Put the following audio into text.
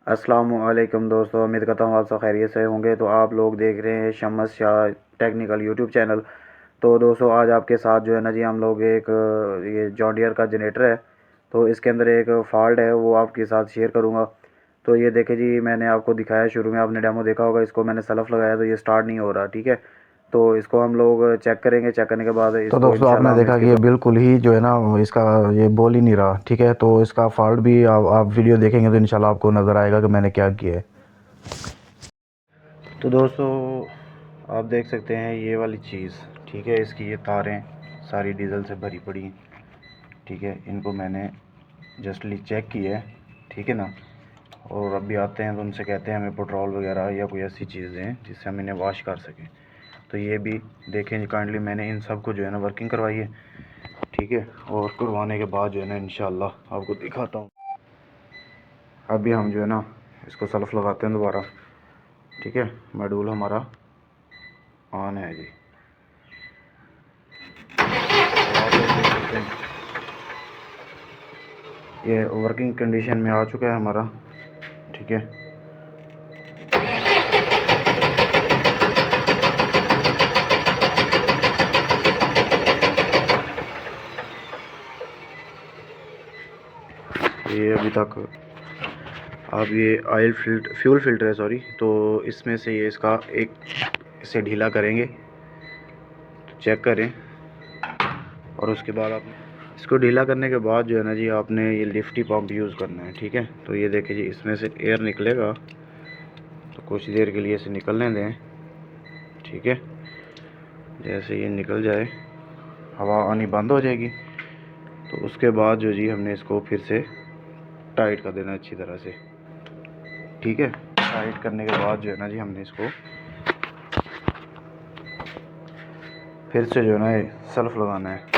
अस्सलामुअलैकुम दोस्तों, उम्मीद करता हूँ आप सब खैरियत से होंगे। तो आप लोग देख रहे हैं Shams Shah technical YouTube channel. तो दोस्तों आज आपके साथ जो है ना जी, हम लोग एक ये जॉन डियर का जनरेटर है, तो इसके अंदर एक फ़ॉल्ट है, वो आपके साथ शेयर करूँगा। तो ये देखें जी, मैंने आपको दिखाया, शुरू में आपने डेमो देखा होगा, इसको मैंने सलफ लगाया तो ये स्टार्ट नहीं हो रहा। ठीक है, तो इसको हम लोग चेक करेंगे, चेक करने के बाद तो इसको दोस्तों आपने इंशाल्लाह हम देखा इसके कि ये बिल्कुल ही जो है ना इसका ये बोल ही नहीं रहा। ठीक है, तो इसका फॉल्ट भी आप वीडियो देखेंगे तो इंशाल्लाह आपको नज़र आएगा कि मैंने क्या किया है। तो दोस्तों आप देख सकते हैं ये वाली चीज़, ठीक है, इसकी ये तारें सारी डीजल से भरी पड़ी हैं। ठीक है, इनको मैंने जस्टली चेक किया है, ठीक है ना। और अभी आते हैं तो उनसे कहते हैं हमें पेट्रोल वगैरह या कोई ऐसी चीज़ दें जिससे हम इन्हें वॉश कर सकें। तो ये भी देखें जी, काइंडली मैंने इन सब को जो है ना वर्किंग करवाई है। ठीक है, और करवाने के बाद जो है ना इंशाल्लाह आपको दिखाता हूँ। अभी हम जो है ना इसको सल्फ लगाते हैं दोबारा। ठीक है, मॉड्यूल हमारा ऑन है जी। तो आप लोग देख सकते हैं ये वर्किंग कंडीशन में आ चुका है हमारा। ठीक है, ये अभी तक अब ये फ्यूल फिल्टर है, सॉरी। तो इसमें से ये इसका एक इसे ढीला करेंगे, तो चेक करें। और उसके बाद आप इसको ढीला करने के बाद जो है ना जी, आपने ये लिफ्टी पंप यूज़ करना है। ठीक है, तो ये देखिए जी, इसमें से एयर निकलेगा, तो कुछ देर के लिए इसे निकलने दें। ठीक है, जैसे ये निकल जाए हवा आनी बंद हो जाएगी, तो उसके बाद जो जी हमने इसको फिर से टाइट कर देना अच्छी तरह से। ठीक है, टाइट करने के बाद जो है ना जी, हमने इसको फिर से जो है ना सेल्फ लगाना है।